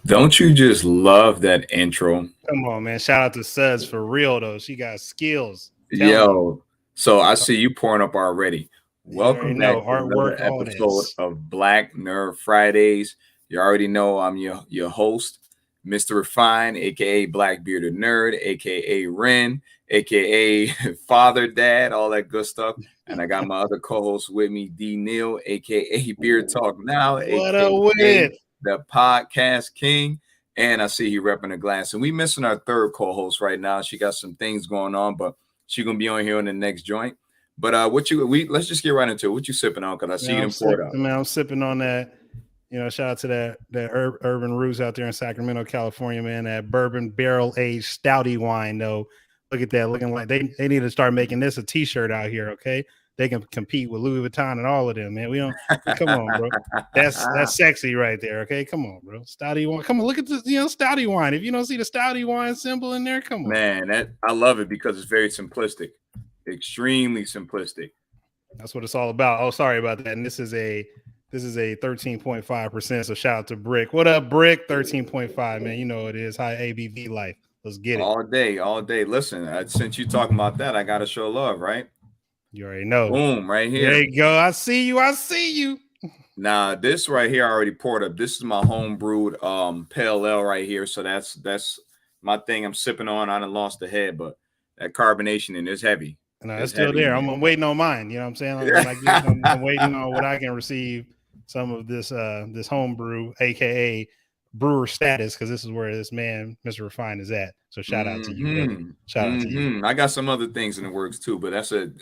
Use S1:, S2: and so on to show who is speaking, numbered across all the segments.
S1: Don't you just love that intro?
S2: Come on, man. Shout out to Suds for real, though. She got skills.
S1: Yo, so I see you pouring up already. Welcome back to
S2: artwork,
S1: another episode of Black Nerd Fridays. You already know I'm your host, Mr. Refine, aka Black Bearded Nerd, aka Ren, aka Father Dad, all that good stuff. And I got my other co-host with me, D Neal, aka Beard Talk Now,
S2: what
S1: aka
S2: a win.
S1: The Podcast King. And I see he repping a glass. And we missing our third co-host right now. She got some things going on, but she's gonna be on here on the next joint. But let's just get right into it. What you sipping on? Because I see them poured out.
S2: Man, I'm sipping on that. You know, shout out to that Urban Roots out there in Sacramento, California, man. That bourbon barrel aged stouty wine, though. Look at that, looking like they need to start making this a t-shirt out here, okay? They can compete with Louis Vuitton and all of them, man. We don't come on, bro. That's sexy right there, okay? Come on, bro. Stouty wine. Come on, look at this, stouty wine. If you don't see the stouty wine symbol in there, come on.
S1: Man, I love it because it's very simplistic. Extremely simplistic.
S2: That's what it's all about. Oh, sorry about that. And this is a 13.5%. So shout out to Brick. What up, Brick? 13.5, man. You know it is high ABV life. Let's get it.
S1: All day. Listen, since you talking about that, I gotta show love, right?
S2: You already know.
S1: Boom, right here.
S2: There you go. I see you.
S1: Nah, this right here I already poured up. This is my home brewed pale ale right here. So that's my thing I'm sipping on. I done lost the head, but that carbonation in is heavy.
S2: No, it's still heavy, there. I'm waiting on mine. You know what I'm saying? I'm waiting on what I can receive some of this homebrew, aka brewer status, because this is where this man, Mr. Refine, is at. So shout out to you, brother. Shout out to you.
S1: I got some other things in the works too, but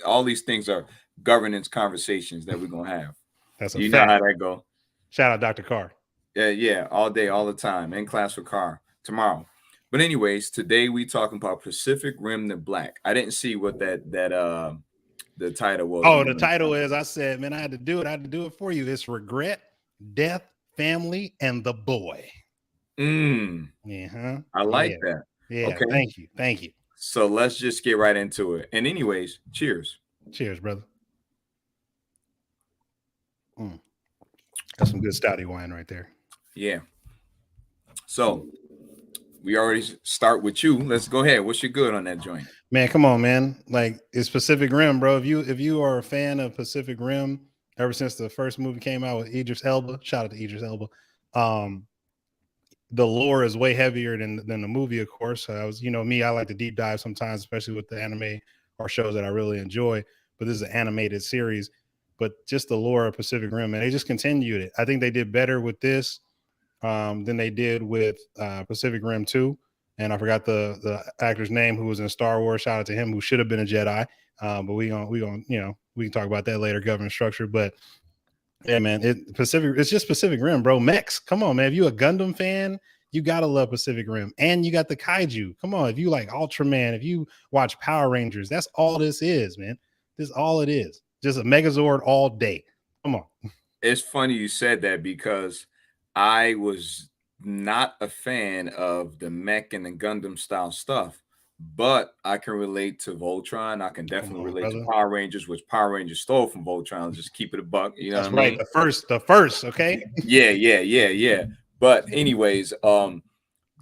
S1: all these things are governance conversations that we're gonna have.
S2: That's a
S1: fact.
S2: Know
S1: how that go.
S2: Shout out Dr. Carr.
S1: Yeah, all day, all the time. In class for Carr tomorrow. But anyways, today we talking about Pacific Rim the Black. I didn't see what the title was.
S2: Oh, the title is, I said, man, I had to do it. I had to do it for you. It's Regret, Death, Family, and the Boy.
S1: Yeah, I like that.
S2: Yeah, okay. Thank you.
S1: So let's just get right into it. And anyways, cheers.
S2: Cheers, brother. That's some good stouty wine right there.
S1: Yeah. So we already start with you. Let's go ahead. What's your good on that joint?
S2: Man, come on, man. Like, it's Pacific Rim, bro. If you are a fan of Pacific Rim, ever since the first movie came out with Idris Elba, shout out to Idris Elba. The lore is way heavier than the movie, of course. I like to deep dive sometimes, especially with the anime or shows that I really enjoy. But this is an animated series. But just the lore of Pacific Rim, and they just continued it. I think they did better with this than they did with Pacific Rim 2. And I forgot the actor's name who was in Star Wars. Shout out to him, who should have been a Jedi. But we can talk about that later, government structure. But yeah, man, it's just Pacific Rim, bro. Mechs, come on, man. If you a Gundam fan, you gotta love Pacific Rim. And you got the Kaiju. Come on, if you like Ultraman, if you watch Power Rangers, that's all this is, man. This is all it is. Just a Megazord all day. Come on.
S1: It's funny you said that because I was not a fan of the mech and the Gundam style stuff, but I can relate to Voltron. I can definitely relate to Power Rangers, which Power Rangers stole from Voltron. Just keep it a buck. You know
S2: That's
S1: what I mean?
S2: The first. Okay.
S1: Yeah. But anyways,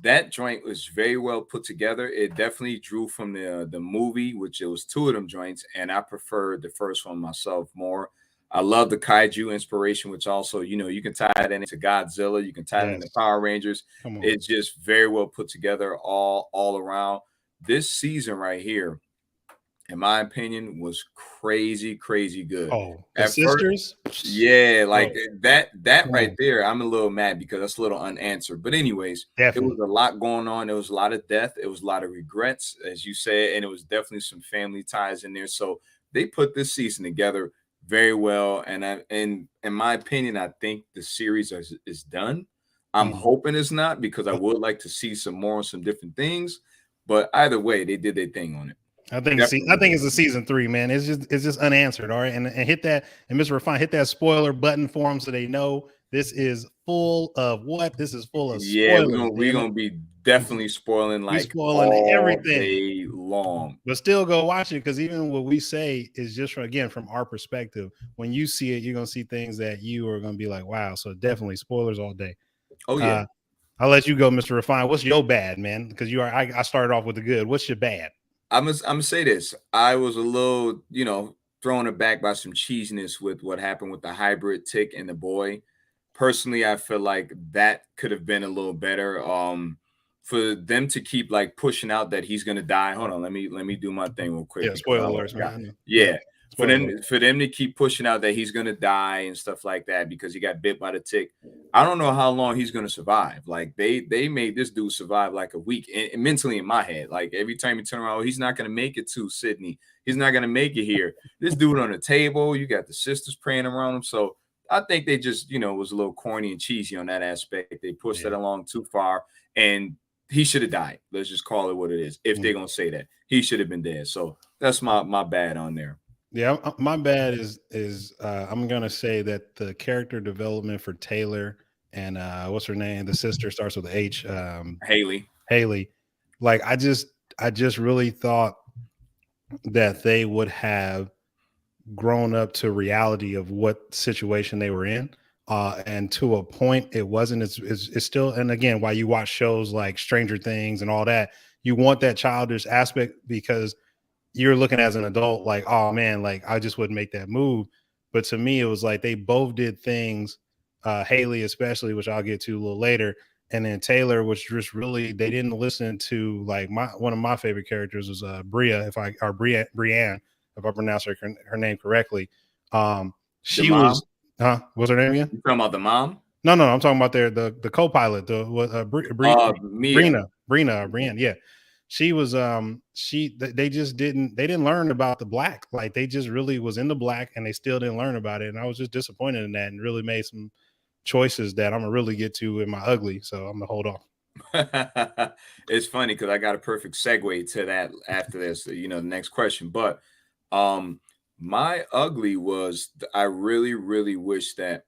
S1: that joint was very well put together. It definitely drew from the movie, which it was two of them joints, and I preferred the first one myself more. I love the Kaiju inspiration, which also, you can tie it into Godzilla, you can tie it into Power Rangers. It's just very well put together all around. This season right here, in my opinion, was crazy good.
S2: Oh, the sisters?
S1: Yeah, like that right there, I'm a little mad because that's a little unanswered. But anyways, It was a lot going on. There was a lot of death. It was a lot of regrets, as you said, and it was definitely some family ties in there. So they put this season together very well. And in my opinion, I think the series is done. I'm hoping it's not, because I would like to see some more on some different things. But either way, they did their thing on it.
S2: I think it's a season 3, man. It's just unanswered. All right. And hit that, and Mr. Refine, hit that spoiler button for them so they know this is full of what? This is full of spoilers.
S1: Yeah, we're gonna be definitely spoiling all everything day long.
S2: But still go watch it, because even what we say is just from our perspective. When you see it, you're gonna see things that you are gonna be like, wow. So definitely spoilers all day.
S1: Oh yeah.
S2: I'll let you go, Mr. Refine. What's your bad, man? Because I started off with the good. What's your bad?
S1: I'm gonna say this. I was a little, thrown aback by some cheesiness with what happened with the hybrid tick and the boy. Personally, I feel like that could have been a little better. For them to keep pushing out that he's gonna die. Hold on, let me do my thing real quick.
S2: Yeah, spoiler alerts, man.
S1: Yeah. For them to keep pushing out that he's gonna die and stuff like that because he got bit by the tick. I don't know how long he's gonna survive. Like they made this dude survive like a week, and mentally in my head. Like every time you turn around, he's not gonna make it to Sydney. He's not gonna make it here. This dude on the table, you got the sisters praying around him. So I think they just, was a little corny and cheesy on that aspect. They pushed that along too far, and he should have died. Let's just call it what it is. If they're gonna say that, he should have been dead. So that's my bad on there.
S2: Yeah, my bad is I'm gonna say that the character development for Taylor and what's her name? The sister starts with H. Hayley. Like I just really thought that they would have grown up to reality of what situation they were in. And to a point, it wasn't. It's still. And again, while you watch shows like Stranger Things and all that, you want that childish aspect because you're looking as an adult like, oh man, like I just wouldn't make that move. But to me, it was like they both did things, Hayley especially, which I'll get to a little later, and then Taylor, which just really they didn't listen to. Like one of my favorite characters was Brienne, if I pronounce her name correctly. She was what's her name again?
S1: You talking about the mom?
S2: No, I'm talking about the co-pilot, Brienne, yeah. She was they didn't learn about the black. Like they just really was in the black and they still didn't learn about it. And I was just disappointed in that and really made some choices that I'm gonna really get to in my ugly. So I'm gonna hold off.
S1: It's funny because I got a perfect segue to that after this, the next question. But my ugly was I really wish that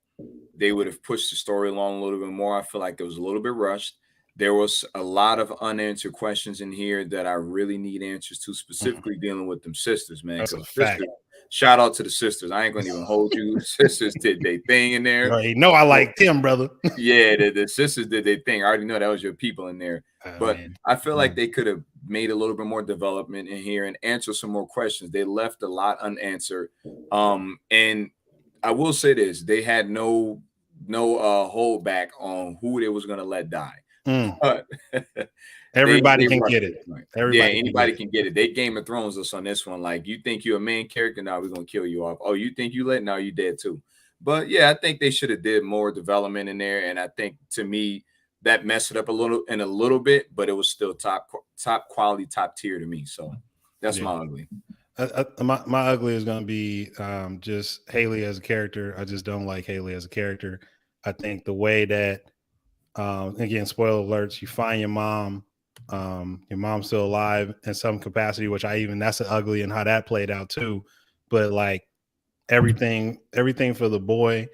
S1: they would have pushed the story along a little bit more. I feel like it was a little bit rushed. There was a lot of unanswered questions in here that I really need answers to, specifically dealing with them sisters, man.
S2: That's a fact.
S1: Shout out to the sisters. I ain't gonna even hold you. Sisters did their thing in there.
S2: Right. No, I like them, brother.
S1: Yeah, the sisters did their thing. I already know that was your people in there. But man, I feel like they could have made a little bit more development in here and answer some more questions. They left a lot unanswered. And I will say this: they had no holdback on who they was gonna let die. But
S2: everybody can get it.
S1: Anybody can get it. They Game of Thrones us on this one. Like, you think you're a main character, now we're gonna kill you off. Oh, you think you let? Now you dead too. But yeah, I think they should have did more development in there, and I think to me that messed it up a little bit, but it was still top quality, top tier to me. So that's my ugly.
S2: My ugly is going to be just Hayley as a character. I just don't like Hayley as a character. I think the way that again, spoiler alerts, you find your mom's still alive in some capacity, which that's an ugly and how that played out too. But like everything for the boy,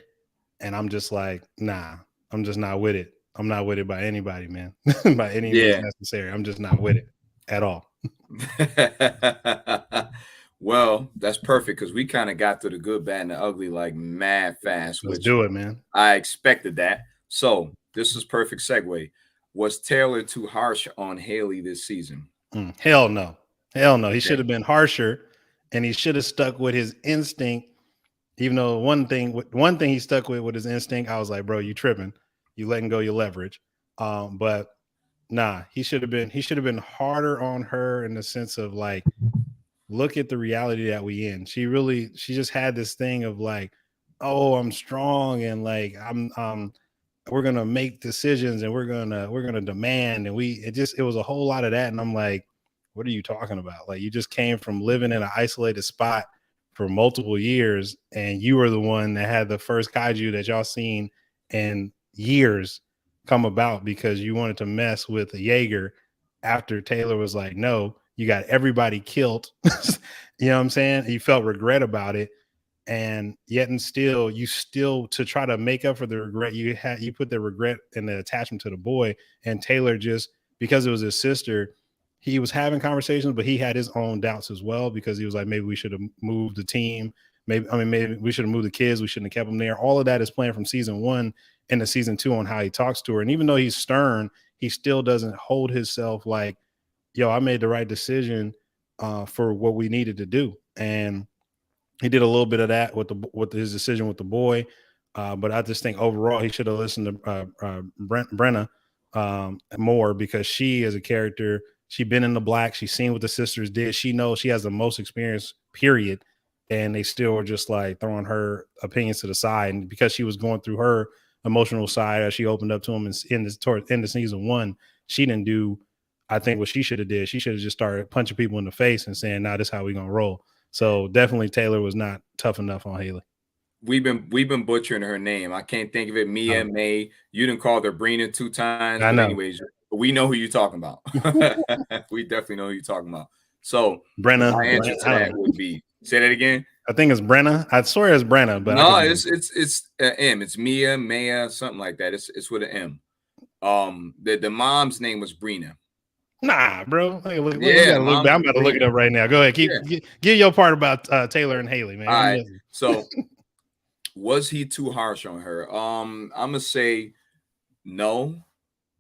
S2: and I'm just like, nah, I'm just not with it. I'm not with it by anybody, man. By any means necessary. I'm just not with it at all.
S1: Well, that's perfect because we kind of got to the good, bad, and the ugly like mad fast.
S2: Let's do it, man.
S1: I expected that. So this is perfect segue. Was Taylor too harsh on Hayley this season?
S2: Hell no. He should have been harsher, and he should have stuck with his instinct Even though one thing he stuck with his instinct, I was like, bro, you tripping, you letting go your leverage. But nah, he should have been harder on her in the sense of like, look at the reality that we in. She just had this thing of like, oh, I'm strong and like I'm we're gonna make decisions and we're gonna demand and it was a whole lot of that. And I'm like, what are you talking about? Like you just came from living in an isolated spot for multiple years and you were the one that had the first kaiju that y'all seen in years come about because you wanted to mess with a Jaeger after Taylor was like, no, you got everybody killed. You know what I'm saying? You felt regret about it. And yet and still to try to make up for the regret you put the regret and the attachment to the boy. And Taylor, just because it was his sister, he was having conversations, but he had his own doubts as well, because he was like, maybe we should have moved the team. Maybe we should have moved the kids. We shouldn't have kept them there. All of that is planned from season 1 into season 2 on how he talks to her. And even though he's stern, he still doesn't hold himself like, yo, I made the right decision for what we needed to do. And he did a little bit of that with his decision with the boy. But I just think overall he should have listened to Brenna more, because she as a character, she's been in the black. She's seen what the sisters did. She knows she has the most experience, period. And they still were just like throwing her opinions to the side. And because she was going through her emotional side as she opened up to him towards the end of season 1, she didn't do, I think, what she should have did. She should have just started punching people in the face and saying, nah, this is how we're going to roll. So definitely Taylor was not tough enough on Hayley.
S1: We've been butchering her name. I can't think of it. Mia, May. You didn't call her Brina 2 times.
S2: I
S1: but
S2: know.
S1: anyways, we know who you're talking about. We definitely know who you're talking about. So
S2: Brenna.
S1: my answer to that would be, say that again.
S2: I think it's Brenna. I swear it's Brenna, but
S1: no, it's M. It's Mia, Maya, something like that. It's with an M. The mom's name was Brina.
S2: Nah, bro. Hey, look,
S1: Yeah,
S2: I'm about to look it up right now. Go ahead. Give your part about Taylor and Hayley, man.
S1: All right. So was he too harsh on her? I'm gonna say no.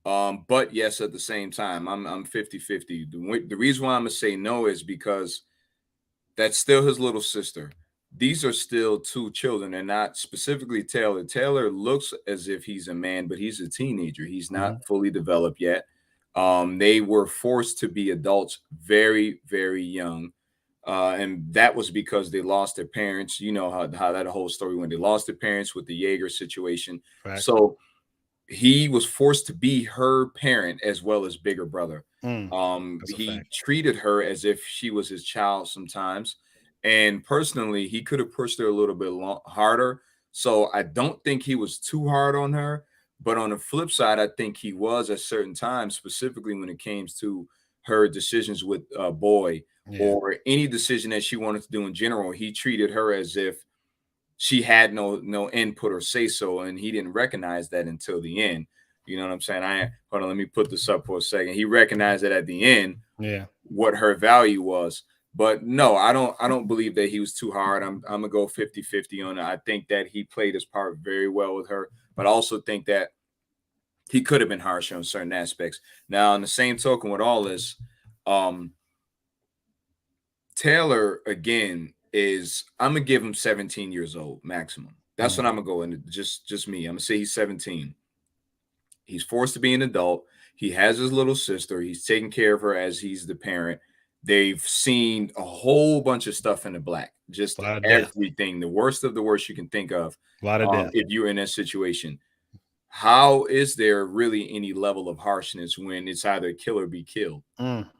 S1: But yes, at the same time, I'm 50-50. The reason why I'm gonna say no is because that's still his little sister. These are still 2 children, and not specifically Taylor. Taylor looks as if he's a man, but he's a teenager. He's not fully developed yet. They were forced to be adults very, very young. And that was because they lost their parents. You know how that whole story went. They lost their parents with the Jaeger situation.
S2: Facts.
S1: So he was forced to be her parent as well as bigger brother. He treated her as if she was his child sometimes. And personally, he could have pushed her a little bit harder. So I don't think he was too hard on her. But on the flip side, I think he was at certain times, specifically when it came to her decisions with Boy, or any decision that she wanted to do in general. He treated her as if she had no input or say so, and he didn't recognize that until the end. You know what I'm saying? Hold on, let me put this up for a second. He recognized that at the end, what her value was. But no, I don't believe that he was too hard. I'm gonna go 50-50 on it. I think that he played his part very well with her, but I also think that he could have been harsher on certain aspects. Now, on the same token with all this, Taylor again is, I'm gonna give him 17 years old maximum. That's what I'm gonna go into. Just me. I'm gonna say he's 17. He's forced to be an adult. He has his little sister. He's taking care of her as he's the parent. They've seen a whole bunch of stuff in the black, just everything, the worst of the worst you can think of.
S2: A lot of death.
S1: If you're in that situation, how is there really any level of harshness when it's either kill or be killed?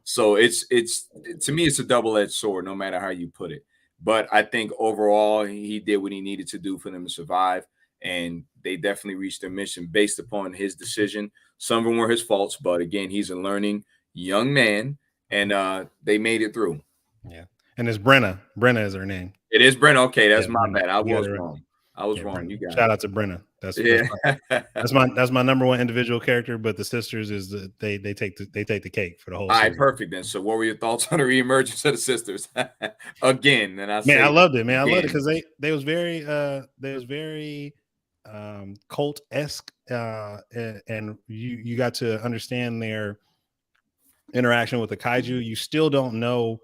S1: So it's to me, it's a double-edged sword, no matter how you put it. But I think overall, he did what he needed to do for them to survive, and they definitely reached their mission based upon his decision. Some of them were his faults, but again, he's a learning young man, and they made it through.
S2: Yeah, and it's Brenna. Brenna is her name.
S1: It is Brenna. Okay, that's my bad. I was wrong. I was wrong.
S2: Brenna.
S1: You got
S2: shout out to Brenna. That's my number one individual character, but the sisters is they take the cake for the whole.
S1: All right, perfect then. So, what were your thoughts on the reemergence of the sisters? Again, and
S2: I loved it, man. I loved it because they was very cult-esque, and you got to understand their interaction with the kaiju. You still don't know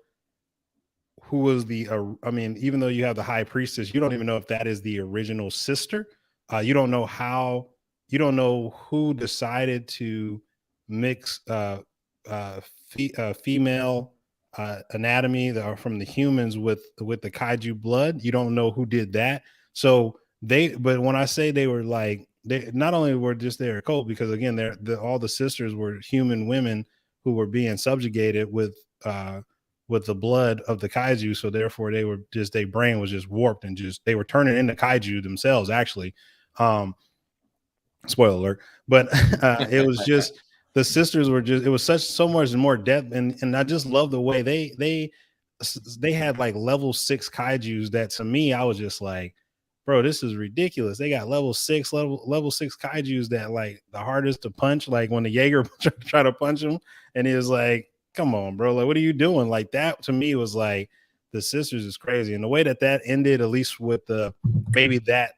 S2: who was the I mean, even though you have the high priestess, you don't even know if that is the original sister. You don't know how, you don't know who decided to mix female anatomy from the humans with the kaiju blood. You don't know who did that. So but when I say they were like, they not only were just their cult, because again, all the sisters were human women who were being subjugated with the blood of the kaiju. So therefore they were just, their brain was just warped and just, they were turning into kaiju themselves, actually. Spoiler alert. But it was just, the sisters were just, it was so much more depth. And I just love the way they had like level 6 kaijus that, to me, I was just like, bro, this is ridiculous. They got level 6 kaijus that like the hardest to punch, like when the Jaeger try to punch him, and he was like, come on, bro, like what are you doing? Like that to me was like, the sisters is crazy. And the way that ended, at least with the maybe that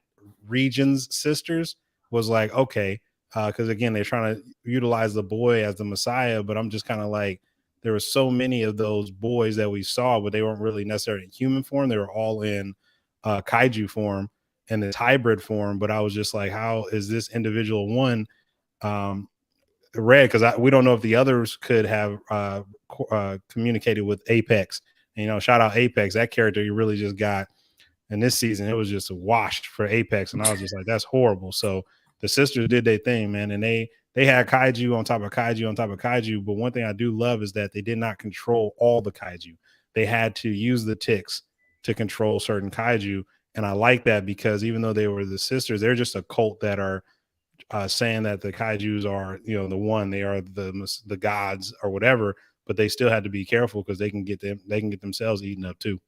S2: region's sisters, was like, okay, because again, they're trying to utilize the boy as the Messiah, but I'm just kind of like, there were so many of those boys that we saw, but they weren't really necessarily in human form. They were all in kaiju form and this hybrid form. But I was just like, how is this individual one red? Because we don't know if the others could have communicated with Apex. And, you know, shout out Apex. That character you really just got in this season, it was just a wash for Apex, and I was just like, that's horrible. So the sisters did their thing, man, and they had kaiju on top of kaiju on top of kaiju. But one thing I do love is that they did not control all the kaiju. They had to use the ticks to control certain kaiju, and I like that, because even though they were the sisters, they're just a cult that are saying that the kaijus are, you know, they are the gods or whatever. But they still had to be careful, because they can get themselves eaten up too.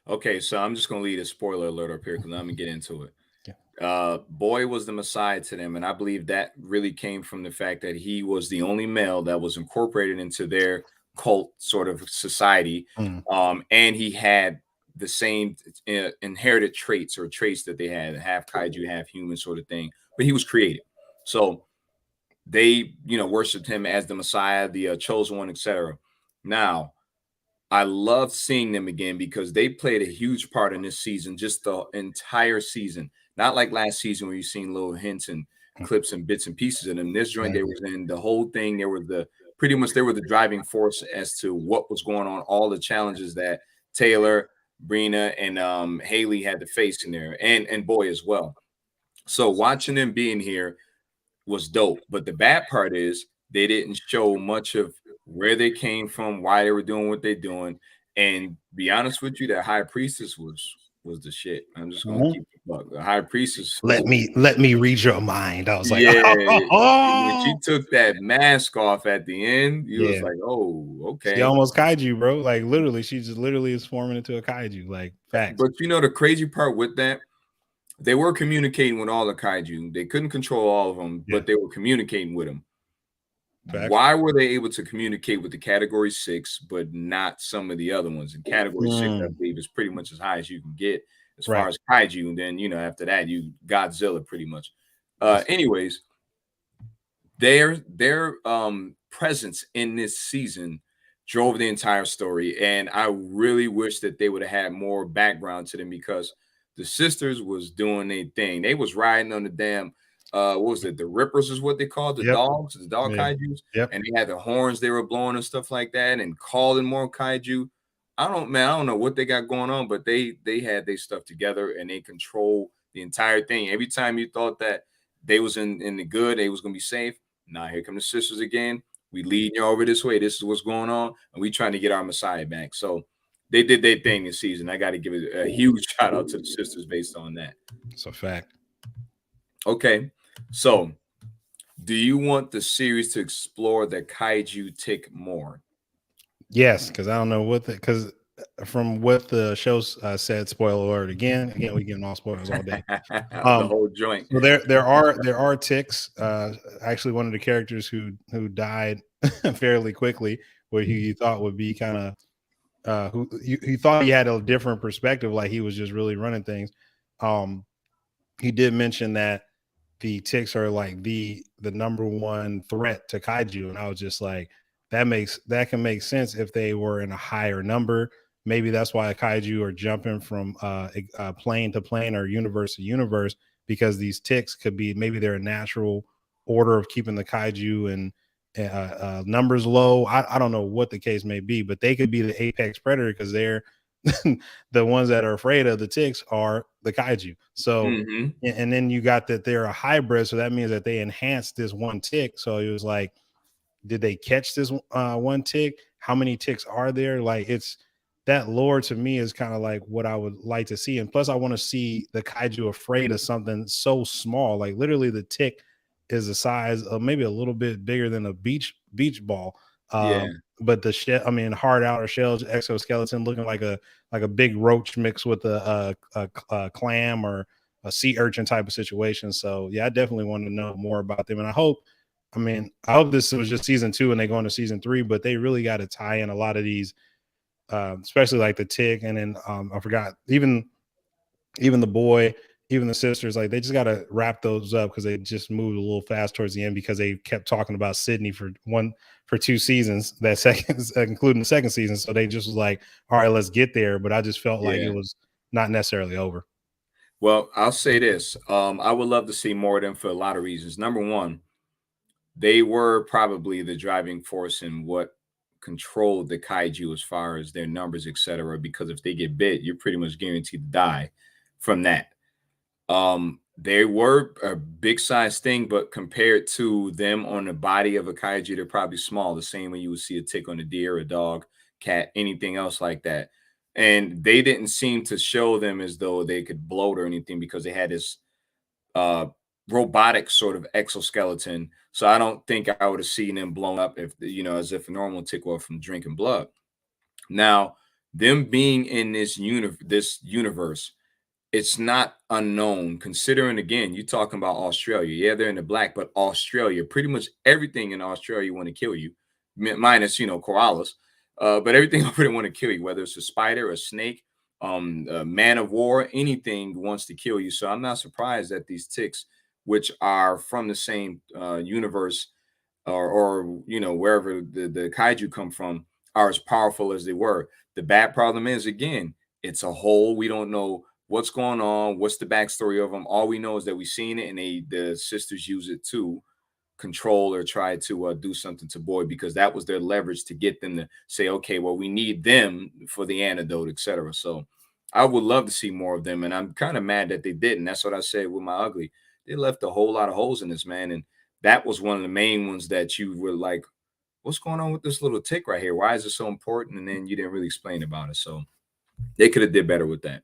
S1: Okay, so I'm just gonna leave a spoiler alert up here because I'm gonna get into it.
S2: Yeah.
S1: Boy was the Messiah to them, and I believe that really came from the fact that he was the only male that was incorporated into their cult sort of society, and he had the same inherited traits or traits that they had, half kaiju, half human sort of thing. But he was created, so they, you know, worshipped him as the Messiah, the chosen one, etc. Now, I love seeing them again because they played a huge part in this season, just the entire season. Not like last season where you've seen little hints and clips and bits and pieces of them. This joint, they was in the whole thing. They were the driving force as to what was going on, all the challenges that Taylor, Brina, and Hayley had to face in there, and Boy as well. So watching them being here was dope. But the bad part is they didn't show much of where they came from, why they were doing what they're doing. And be honest with you, that high priestess was the shit. I'm just gonna keep the buck. The high priestess.
S2: Let me read your mind. I was like,
S1: yeah,
S2: oh.
S1: when she took that mask off at the end, you was like, oh, okay.
S2: She almost kaiju, bro. Like literally, she just literally is forming into a kaiju. Like facts.
S1: But you know the crazy part with that, they were communicating with all the kaiju. They couldn't control all of them, but they were communicating with them. Facts. Why were they able to communicate with the category 6, but not some of the other ones? And category 6, I believe, is pretty much as high as you can get as far as kaiju. And then, you know, after that, you Godzilla pretty much. Anyways, their presence in this season drove the entire story. And I really wish that they would have had more background to them, because the sisters was doing their thing. They was riding on the damn what was it? The Rippers is what they called the dogs, the dog kaijus. And they had the horns they were blowing and stuff like that, and calling more kaiju. I don't know what they got going on, but they had their stuff together and they control the entire thing. Every time you thought that they was in the good, they was gonna be safe. Now here come the sisters again. We leading you over this way. This is what's going on, and we trying to get our Messiah back. So they did their thing this season. I got to give it a huge shout out to the sisters based on that.
S2: It's a fact.
S1: Okay. So, do you want the series to explore the kaiju tick more?
S2: Yes, because I don't know because from what the show said, spoiler alert again, we getting all spoilers all day.
S1: The whole joint.
S2: So there are ticks. Actually, one of the characters who died fairly quickly, where he thought would be kind of who he thought he had a different perspective, like he was just really running things. He did mention that the ticks are like the number one threat to kaiju, and I was just like, that can make sense if they were in a higher number, maybe that's why kaiju are jumping from plane to plane or universe to universe, because these ticks could be, maybe they're a natural order of keeping the kaiju and numbers low. I don't know what the case may be, but they could be the apex predator because they're the ones that are afraid of the ticks are the kaiju. So,
S1: Mm-hmm.
S2: and then you got that they're a hybrid, so that means that they enhanced this one tick. So it was like, did they catch this one tick? How many ticks are there? Like, it's that lore to me is kind of like what I would like to see. And plus, I want to see the kaiju afraid of something so small. Like, literally, the tick is the size of maybe a little bit bigger than a beach ball.
S1: Yeah.
S2: But the shell, I mean, hard outer shells, exoskeleton, looking like a big roach mixed with a clam or a sea urchin type of situation. So yeah, I definitely want to know more about them, and I hope this was just season 2 and they go into season 3, but they really got to tie in a lot of these, especially like the tick, and then I forgot even the boy, even the sisters, like they just got to wrap those up because they just moved a little fast towards the end because they kept talking about Sydney for 2 seasons, that second, including the second season. So they just was like, all right, let's get there. But I just felt like it
S1: Yeah.
S2: was not necessarily over.
S1: Well, I'll say this. I would love to see more of them for a lot of reasons. Number one, they were probably the driving force in what controlled the kaiju as far as their numbers, etc. Because if they get bit, you're pretty much guaranteed to die from that. They were a big size thing, but compared to them on the body of a kaiju, they're probably small. The same way you would see a tick on a deer, a dog, cat, anything else like that. And they didn't seem to show them as though they could bloat or anything because they had this uh robotic sort of exoskeleton. So I don't think I would have seen them blown up if as if a normal tick were from drinking blood. Now, them being in this universe, it's not unknown considering, again, you're talking about Australia. Yeah, they're in the black, but Australia, pretty much everything in Australia want to kill you, minus koalas. But everything over there want to kill you, whether it's a spider, a snake, a man of war, anything wants to kill you. So I'm not surprised that these ticks, which are from the same universe, or wherever the kaiju come from, are as powerful as they were. The bad problem is, again, it's a hole. We don't know what's going on, what's the backstory of them. All we know is that we've seen it, and the sisters use it to control or try to do something to boy, because that was their leverage to get them to say, okay, well, we need them for the antidote, etc. So I would love to see more of them, and I'm kind of mad that they didn't. That's what I said with my ugly. They left a whole lot of holes in this, man, and that was one of the main ones that you were like, what's going on with this little tick right here? Why is it so important? And then you didn't really explain about it. So they could have did better with that.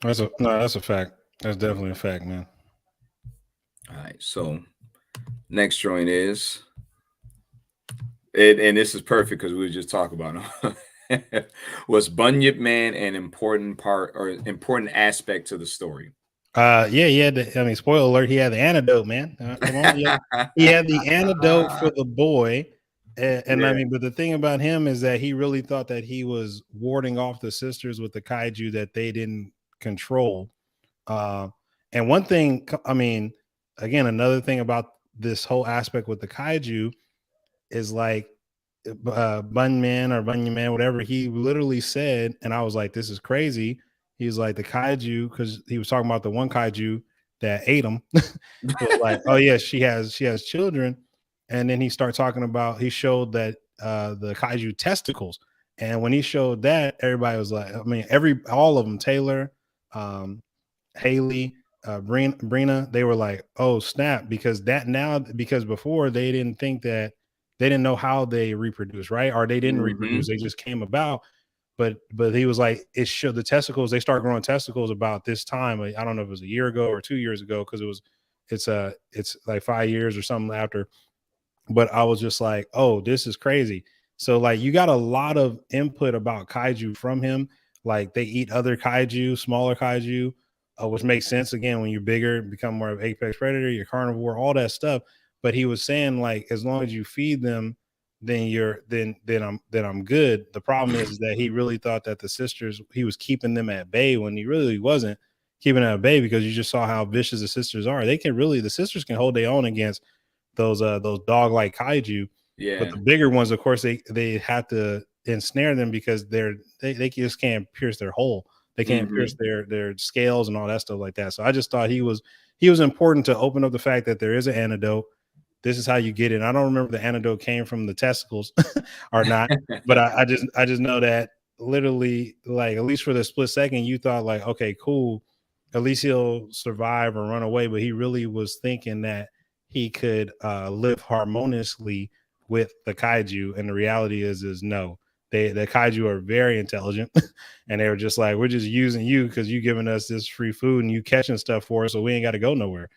S2: That's a fact. That's definitely a fact, man.
S1: All right. So next joint is and this is perfect because we were just talking about him. Was Bunyip Man an important part or important aspect to the story?
S2: Yeah, he had spoiler alert, he had the antidote, man. Come on, he had the antidote for the boy. And
S1: Yeah.
S2: but the thing about him is that he really thought that he was warding off the sisters with the kaiju that they didn't control. And one thing, again, another thing about this whole aspect with the kaiju is like Bunman or Bunyan, whatever, he literally said, and I was like, this is crazy. He's like, the kaiju, because he was talking about the one kaiju that ate him. Was like, oh yeah, she has children. And then he showed that the kaiju testicles. And when he showed that, everybody was like, all of them, Taylor, Hayley, Brina, they were like, oh snap, because before they didn't think that, they didn't know how they reproduce, right? Or they didn't reproduce, they just came about. But he was like, it showed the testicles, they start growing testicles about this time. I don't know if it was a year ago or 2 years ago, because it's like 5 years or something after. But I was just like, oh, this is crazy. So like, you got a lot of input about kaiju from him. Like, they eat other kaiju, smaller kaiju, which makes sense. Again, when you're bigger, become more of an apex predator, you're carnivore, all that stuff. But he was saying, like, as long as you feed them, then I'm good. The problem is that he really thought that the sisters, he was keeping them at bay, when he really wasn't keeping them at bay, because you just saw how vicious the sisters are. The sisters can hold their own against those dog-like kaiju.
S1: Yeah.
S2: But the bigger ones, of course, they had to ensnare them because they just can't pierce their hole. They can't pierce their scales and all that stuff like that. So I just thought he was important to open up the fact that there is an antidote. This is how you get it. I don't remember the antidote came from the testicles or not, but I just know that literally, like, at least for the split second, you thought like, okay, cool, at least he'll survive or run away. But he really was thinking that he could live harmoniously with the kaiju, and the reality is no. The kaiju are very intelligent, and they were just like, we're just using you because you giving us this free food and you catching stuff for us, so we ain't got to go nowhere,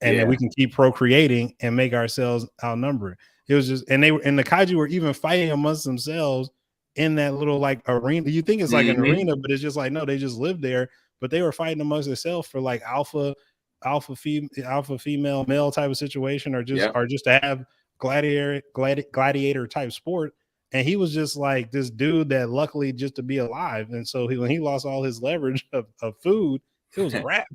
S2: and then we can keep procreating and make ourselves outnumbered. It was just, and the kaiju were even fighting amongst themselves in that little like arena. You think it's like an arena, but it's just like, no, they just live there. But they were fighting amongst themselves for like alpha female male type of situation, or just to have gladiator type sport. And he was just like this dude that luckily just to be alive. And so when he lost all his leverage of food, it was a wrap.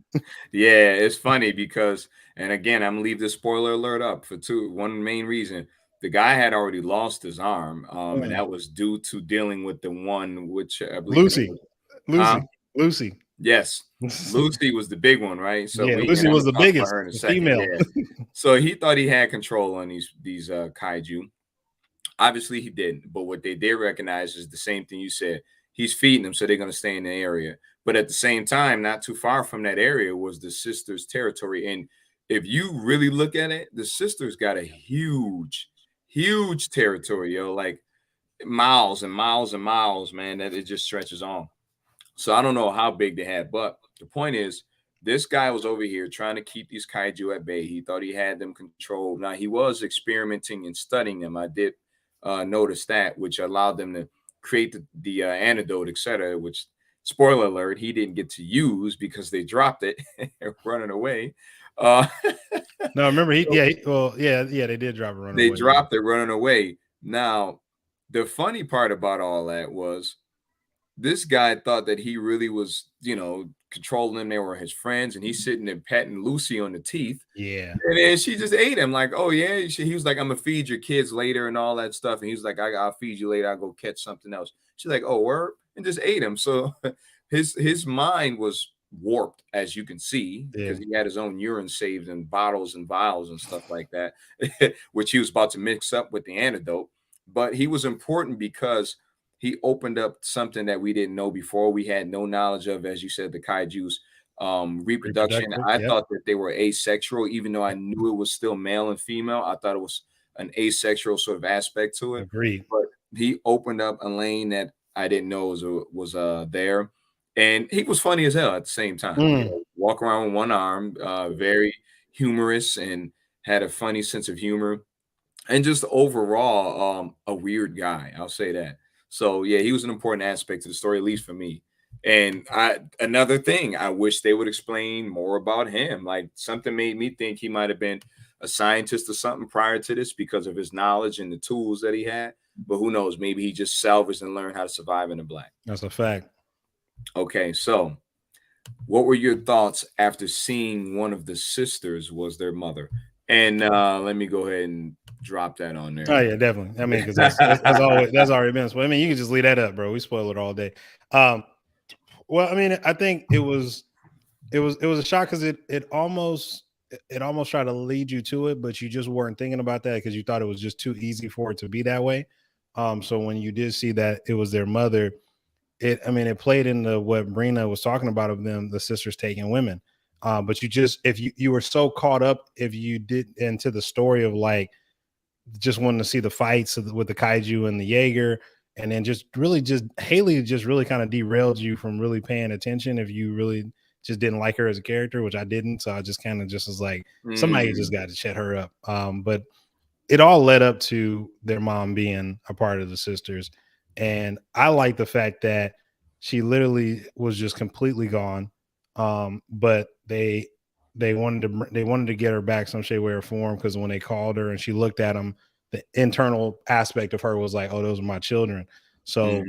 S1: Yeah, it's funny because, and again, I'm gonna leave this spoiler alert up for one main reason. The guy had already lost his arm, and that was due to dealing with the one which I believe
S2: Lucy.
S1: Yes, Lucy was the big one, right? So
S2: Lucy was the biggest,
S1: her in a
S2: female.
S1: Yeah. So he thought he had control on these kaiju. Obviously, he didn't. But what they did recognize is the same thing you said. He's feeding them, so they're going to stay in the area. But at the same time, not too far from that area was the sisters' territory. And if you really look at it, the sisters got a huge territory, yo, like miles and miles and miles, man, that it just stretches on. So I don't know how big they had, but the point is, this guy was over here trying to keep these kaiju at bay. He thought he had them controlled. Now, he was experimenting and studying them. I did notice that, which allowed them to create the antidote, etc. Which, spoiler alert, he didn't get to use because they dropped it running away.
S2: No, remember they did drop it running away.
S1: They dropped it running away. Now, the funny part about all that was this guy thought that he really was, controlling them. They were his friends, and he's sitting there patting Lucy on the teeth.
S2: Yeah.
S1: And then she just ate him like, oh, yeah. He was like, I'm going to feed your kids later and all that stuff. And he was like, I'll feed you later. I'll go catch something else. She's like, oh, word? And just ate him. So his mind was warped, as you can see, because he had his own urine saved in bottles and vials and stuff like that, which he was about to mix up with the antidote. But he was important because he opened up something that we didn't know before. We had no knowledge of, as you said, the kaiju's reproduction. I thought that they were asexual, even though I knew it was still male and female. I thought it was an asexual sort of aspect to it.
S2: Agreed.
S1: But he opened up a lane that I didn't know was there. And he was funny as hell at the same time. Walk around with one arm, very humorous, and had a funny sense of humor. And just overall, a weird guy. I'll say that. So yeah, he was an important aspect to the story, at least for me. And another thing, I wish they would explain more about him. Like, something made me think he might have been a scientist or something prior to this because of his knowledge and the tools that he had. But who knows? Maybe he just salvaged and learned how to survive in the black.
S2: That's a fact.
S1: Okay, so what were your thoughts after seeing one of the sisters was their mother? And let me go ahead and drop that on there.
S2: Oh yeah, definitely. I mean, because that's already been. I mean, you can just leave that up, bro. We spoil it all day. Well, I mean, I think it was a shock because it almost tried to lead you to it, but you just weren't thinking about that because you thought it was just too easy for it to be that way. So when you did see that it was their mother, it played into what Brina was talking about of them, the sisters taking women. But if you were so caught up, if you did into the story of like just wanting to see the fights with the kaiju and the Jaeger, and then Hayley just really kind of derailed you from really paying attention if you really just didn't like her as a character, which I didn't. So I just kind of just was like, somebody just got to shut her up. But it all led up to their mom being a part of the sisters. And I like the fact that she literally was just completely gone. But they wanted to get her back some shape, way, or form, because when they called her and she looked at them, the internal aspect of her was like, oh, those are my children. So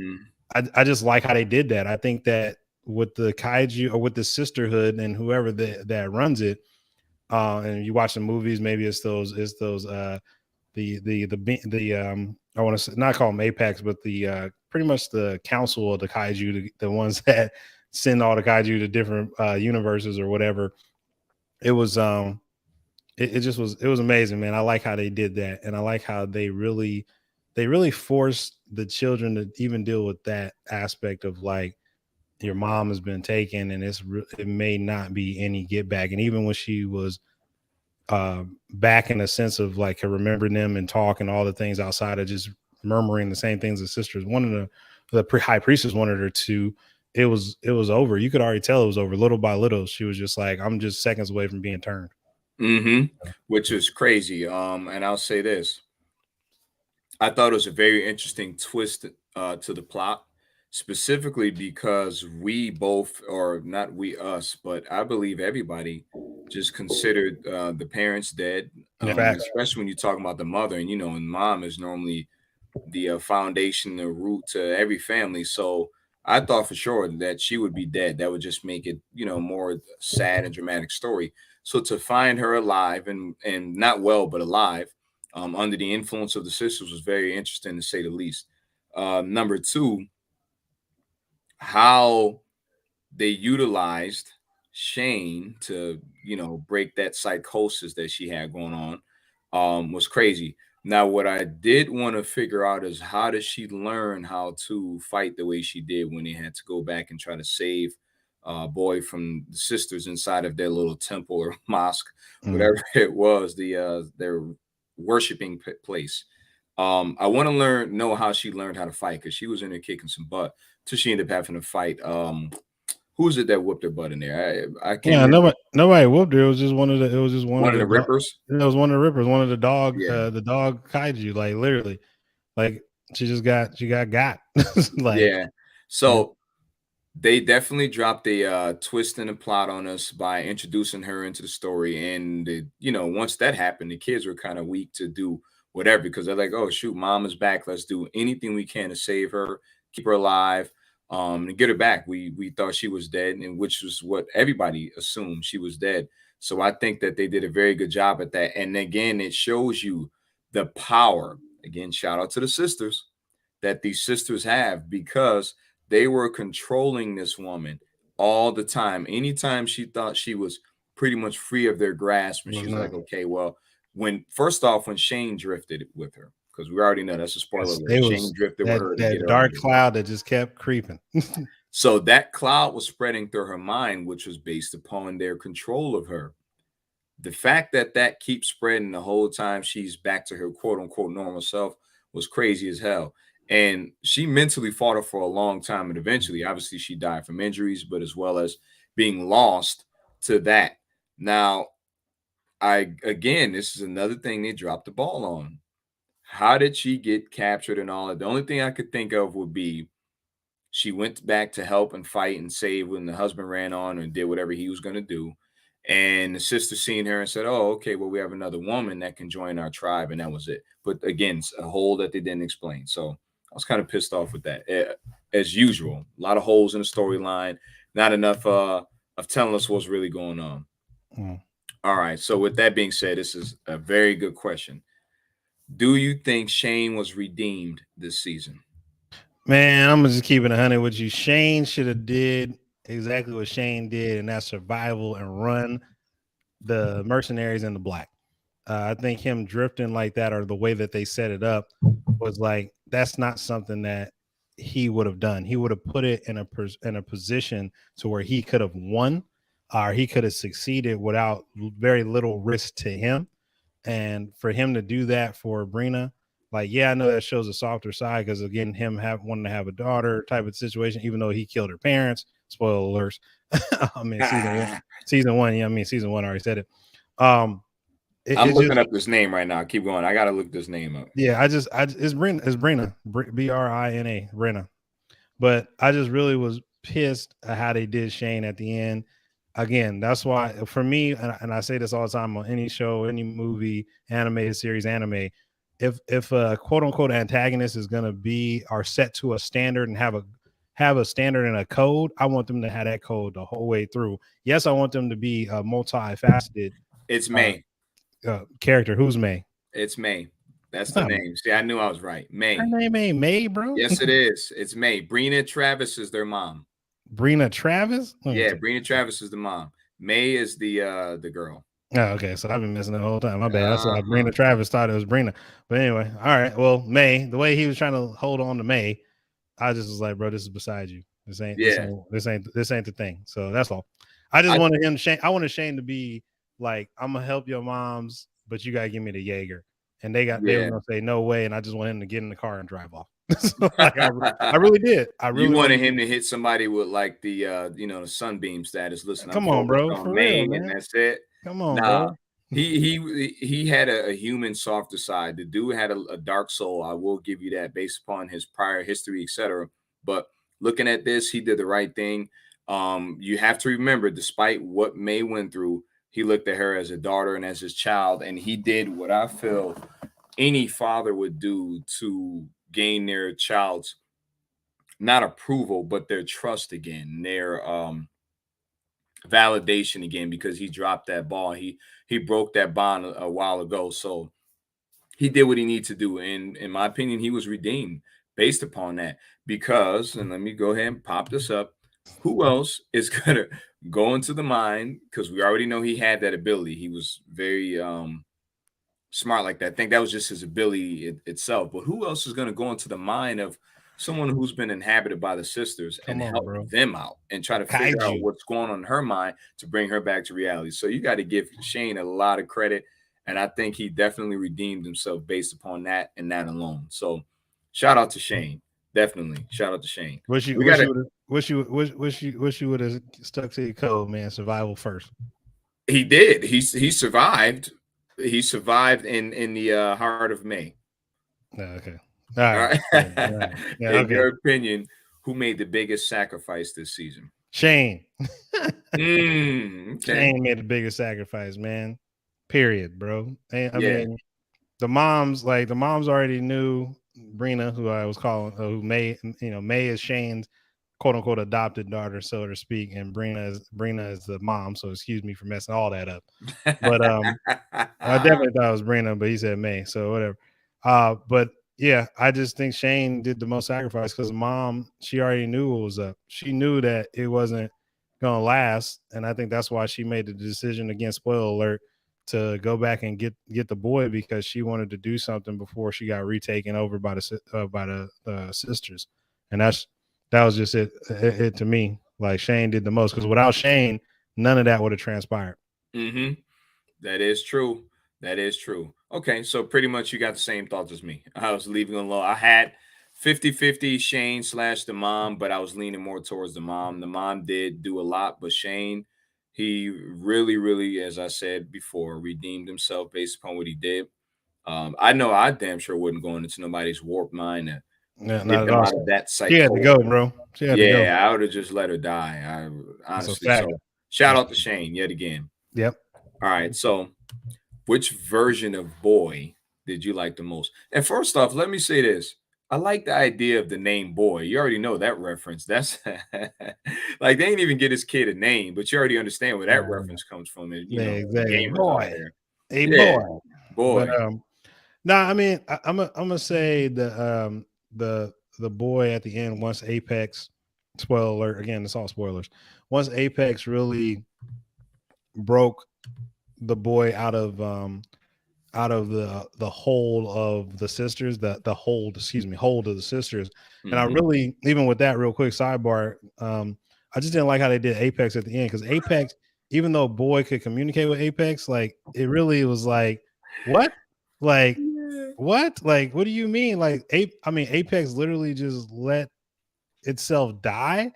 S2: I just like how they did that. I think that with the kaiju or with the sisterhood and whoever that runs it, and you watch the movies, maybe it's those I want to not call them Apex, but the pretty much the council of the kaiju, the ones that send all the kaiju to different universes or whatever. It was it just was, it was amazing, man. I like how they did that, and I like how they really forced the children to even deal with that aspect of like, your mom has been taken and it may not be any get back. And even when she was back, in a sense of like remembering them and talk and all the things outside of just murmuring the same things as sisters, one of the high priestess wanted her to, it was over. You could already tell it was over. Little by little, she was just like, I'm just seconds away from being turned.
S1: Which is crazy. And I'll say this, I thought it was a very interesting twist to the plot, specifically because we both, or not we, us, but I believe everybody just considered the parents dead, especially when you're talking about the mother. And, and mom is normally the foundation, the root to every family. So I thought for sure that she would be dead. That would just make it, more sad and dramatic story. So to find her alive and not well, but alive, under the influence of the sisters was very interesting to say the least. Number two, how they utilized Shane to, break that psychosis that she had going on, was crazy. Now, what I did want to figure out is how did she learn how to fight the way she did when they had to go back and try to save boy from the sisters inside of their little temple or mosque, whatever it was, their worshiping place. I want to know how she learned how to fight, because she was in there kicking some butt till she ended up having to fight. Who is it that whooped her butt in there? I can't.
S2: Yeah, nobody whooped her. It was just one of the. It was just one of the
S1: rippers.
S2: It was one of the rippers. One of the dog. Yeah. The dog kaiju. Like literally, like she got like,
S1: yeah. So they definitely dropped a twist in the plot on us by introducing her into the story, and once that happened, the kids were kind of weak to do whatever, because they're like, oh shoot, mom is back. Let's do anything we can to save her, keep her alive. And get her back. We thought she was dead, and which was what everybody assumed, she was dead. So I think that they did a very good job at that. And again, it shows you the power. Again, shout out to the sisters, that these sisters have, because they were controlling this woman all the time. Anytime she thought she was pretty much free of their grasp, and she's like, okay, well, when Shane drifted with her, because we already know that's a spoiler alert. Shane drifted with her to get her
S2: dark cloud that just kept creeping.
S1: So that cloud was spreading through her mind, which was based upon their control of her. The fact that keeps spreading the whole time she's back to her quote unquote normal self was crazy as hell. And she mentally fought it for a long time, and eventually, obviously, she died from injuries, but as well as being lost to that. Now, this is another thing they dropped the ball on. How did she get captured and all that? The only thing I could think of would be she went back to help and fight and save when the husband ran on and did whatever he was going to do. And the sister seen her and said, oh, okay, well, we have another woman that can join our tribe. And that was it. But again, it's a hole that they didn't explain. So I was kind of pissed off with that. As usual, a lot of holes in the storyline, not enough of telling us what's really going on. All right. So with that being said, this is a very good question. Do you think Shane was redeemed this season?
S2: Man, I'm gonna just keep it 100 with you. Shane should have did exactly what Shane did, and that's survival and run the mercenaries in the black. I think him drifting like that, or the way that they set it up, was like, that's not something that he would have done. He would have put it in a position to where he could have won, or he could have succeeded without very little risk to him. And for him to do that for Brina, like, yeah, I know that shows a softer side, because again, him wanting to have a daughter type of situation, even though he killed her parents. Spoiler alerts. I mean, season one. Yeah, I mean, season one already said it.
S1: I'm looking up this name right now. Keep going. I gotta look this name up.
S2: Yeah, it's Brina. It's Brina. Brina. Brina. But I just really was pissed at how they did Shane at the end. Again, that's why for me, and I say this all the time on any show, any movie, animated series, anime, if a quote unquote antagonist is going to be or set to a standard and have a standard and a code, I want them to have that code the whole way through. Yes, I want them to be multifaceted.
S1: It's May.
S2: Character. Who's May?
S1: It's May. That's the name. See, I knew I was right. May.
S2: Her name ain't May, bro.
S1: Yes, it is. It's May. Brina Travis is their mom.
S2: Brina Travis?
S1: Yeah, Brina Travis is the mom. May is the girl.
S2: Oh, okay. So I've been missing the whole time. My bad. That's why Brina Travis thought it was Brina. But anyway, all right. Well, May, the way he was trying to hold on to May, I just was like, bro, this is beside you. This ain't the thing. So that's all. I just wanted him Shane. I wanted Shane to be like, I'm gonna help your moms, but you gotta give me the Jaeger. And they were gonna say no way, and I just want him to get in the car and drive off. So, like, I really did.
S1: You wanted him to hit somebody with like the the sunbeam status. Listen,
S2: come on, bro, for real, man.
S1: And that's it.
S2: Come on, bro.
S1: He had a human softer side. The dude had a dark soul. I will give you that based upon his prior history, etc. But looking at this, he did the right thing. You have to remember, despite what May went through, he looked at her as a daughter and as his child, and he did what I feel any father would do to gain their child's not approval, but their trust again, their validation again, because he dropped that ball. He broke that bond a while ago. So he did what he needed to do. And in my opinion, he was redeemed based upon that. Because, and let me go ahead and pop this up. Who else is gonna go into the mind? Because we already know he had that ability. He was very smart like that. I think that was just his ability itself. But who else is gonna go into the mind of someone who's been inhabited by the sisters and help them out and try to figure out what's going on in her mind to bring her back to reality? So you got to give Shane a lot of credit. And I think he definitely redeemed himself based upon that and that alone. So shout out to Shane. Definitely. Shout out to Shane.
S2: Wish you would have stuck to your code, man. Survival first.
S1: He did. He survived. He survived in the heart of May.
S2: Okay.
S1: All right. Yeah, in your opinion, who made the biggest sacrifice this season?
S2: Shane.
S1: Okay.
S2: Shane made the biggest sacrifice, man. Period, bro. I mean, the moms already knew Brina, who I was calling, who May is Shane's quote unquote adopted daughter, so to speak, and Brina is the mom. So excuse me for messing all that up. But I definitely thought it was Brina, but he said May, so whatever. But yeah, I just think Shane did the most sacrifice because mom, she already knew what was up. She knew that it wasn't gonna last, and I think that's why she made the decision, against spoiler alert, to go back and get the boy, because she wanted to do something before she got retaken over by the sisters. And that was just it to me. Like, Shane did the most, because without Shane, none of that would have transpired.
S1: That is true. That is true. Okay, so pretty much you got the same thoughts as me. I was leaving alone. I had 50-50 Shane / the mom, but I was leaning more towards the mom. The mom did do a lot, but Shane, he really, really, as I said before, redeemed himself based upon what he did. I know I damn sure wouldn't go into nobody's warped mind and
S2: get
S1: them out of that psycho.
S2: She had to go, bro. She had to go.
S1: I would have just let her die. Honestly. So shout out to Shane yet again.
S2: Yep.
S1: All right. So which version of boy did you like the most? And first off, let me say this. I like the idea of the name Boy. You already know that reference. That's like, they ain't even get his kid a name, but you already understand where that reference comes from.
S2: Exactly.
S1: Boy.
S2: Boy. But, no, I mean, I'm gonna say the boy at the end, once Apex, spoiler alert, again, it's all spoilers. Once Apex really broke the boy out of the hold of the sisters, hold of the sisters. And I really, even with that, real quick sidebar, I just didn't like how they did Apex at the end, because Apex, even though boy could communicate with Apex, like, it really was like, what? Like, what? Like, what do you mean? Like, Apex literally just let itself die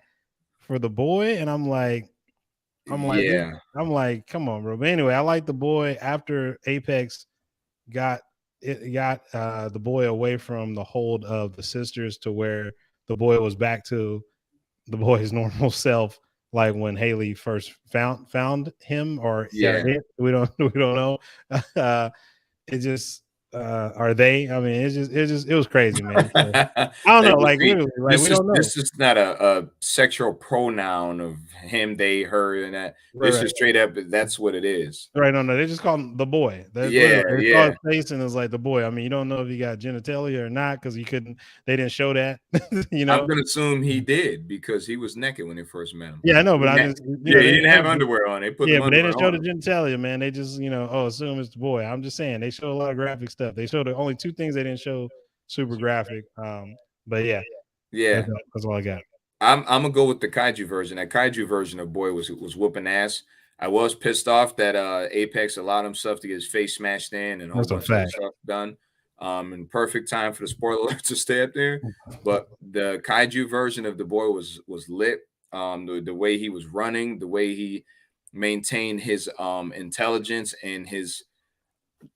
S2: for the boy, and I'm like, come on, bro. But anyway, I like the boy after Apex got the boy away from the hold of the sisters, to where the boy was back to the boy's normal self, like when Hayley first found him, or we don't know. It just, are they? I mean, it was crazy, man. So, I don't know, like literally, like we don't know.
S1: This is not a sexual pronoun of him, they, her, and that.
S2: Right,
S1: This
S2: right.
S1: is straight up. That's what it is.
S2: Right, no, they just call him the boy. That's
S1: Yeah,
S2: literally they saw
S1: yeah.
S2: his face and it's like the boy. I mean, you don't know if he got genitalia or not because they didn't show that. You
S1: I'm
S2: know.
S1: gonna assume he did because he was naked when they first met him.
S2: Yeah, I know,
S1: He
S2: but I
S1: didn't
S2: just
S1: he didn't have underwear on. They put
S2: yeah,
S1: them
S2: but they
S1: underwear
S2: didn't show the
S1: on.
S2: genitalia, man. They just assume it's the boy. I'm just saying they show a lot of graphic stuff. They showed the only two things they didn't show super graphic. But yeah,
S1: Yeah.
S2: that's all I got.
S1: I'm gonna go with the Kaiju version. That Kaiju version of Boy was whooping ass. I was pissed off that Apex allowed himself to get his face smashed in and a whole
S2: That's a
S1: bunch of other
S2: fact.
S1: stuff done. In perfect time for the spoiler alert to stay up there. But the Kaiju version of the Boy was lit. The way he was running, the way he maintained his intelligence and his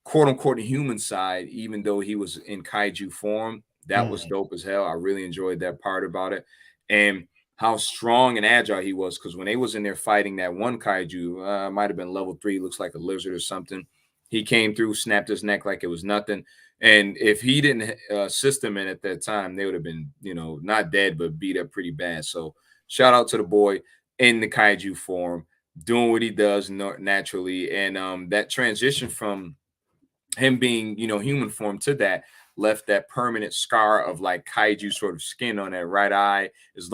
S1: quote unquote human side, even though he was in Kaiju form, that was dope as hell. I really enjoyed that part about it. And how strong and agile he was, because when they was in there fighting that one Kaiju, might have been level 3, looks like a lizard or something. He came through, snapped his neck like it was nothing. And if he didn't assist him in at that time, they would have been, not dead, but beat up pretty bad. So shout out to the boy in the Kaiju form, doing what he does naturally. And that transition from him being, human form to that left that permanent scar of like Kaiju sort of skin on that right eye, as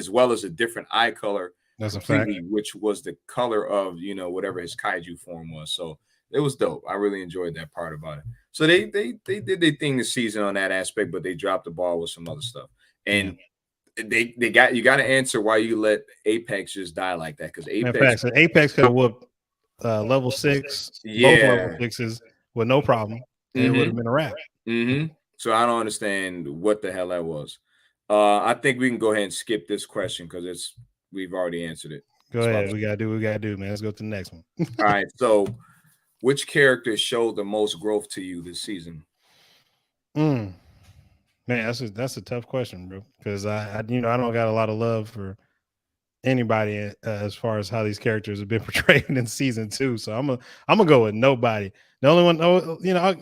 S1: well as a different eye color
S2: That's a fact.
S1: completely, which was the color of, whatever his Kaiju form was. So it was dope. I really enjoyed that part about it. So they did their thing this season on that aspect, but they dropped the ball with some other stuff. And you got to answer why you let Apex just die like that, because
S2: Apex could have whooped level 6, both level 6s with no problem, and it would have been a wrap.
S1: So I don't understand what the hell that was. I think we can go ahead and skip this question because we've already answered it.
S2: Go ahead. We gotta do what we gotta do, man. Let's go to the next one.
S1: All right. So, which character showed the most growth to you this season?
S2: Man, that's a tough question, bro. Because I don't got a lot of love for anybody as far as how these characters have been portrayed in season 2. So I'm gonna go with nobody. The only one, I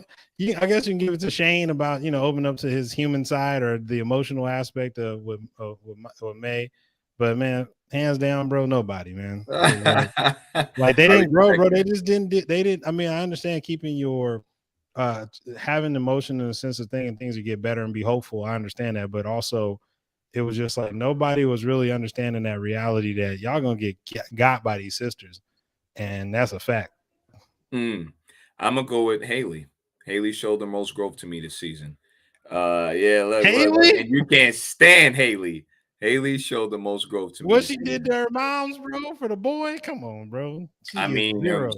S2: guess you can give it to Shane about opening up to his human side or the emotional aspect of with May. But man, hands down, bro, nobody, man. Like they didn't grow, bro. They just didn't. They didn't. I mean, I understand keeping your having emotion in a sense of things you get better and be hopeful. I understand that, but also it was just like nobody was really understanding that reality that y'all gonna get got by these sisters, and that's a fact.
S1: I'm gonna go with Hayley. Hayley showed the most growth to me this season. Look, and you can't stand Hayley. Hayley showed the most growth to me.
S2: What she did to her moms, bro, for the boy. Come on, bro.
S1: I mean, look,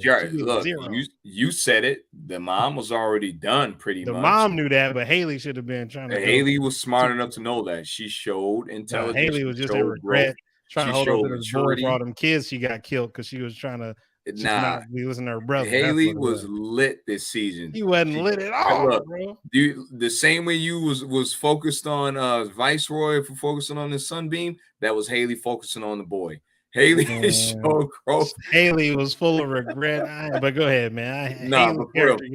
S1: you said it. The mom was already done pretty much.
S2: The mom knew that, but Hayley should have been trying to.
S1: Hayley was smart enough to know that. She showed intelligence.
S2: Hayley was just a regret, trying to hold on to this boy for all them kids she got killed because she was trying to not be listening to her brother.
S1: Hayley was lit this season.
S2: He wasn't lit at all, bro.
S1: The same way you was focused on Viceroy for focusing on his Sunbeam, that was Hayley focusing on the boy. Hayley showed growth.
S2: Hayley was full of regret. But go ahead, man.
S1: No,
S2: character,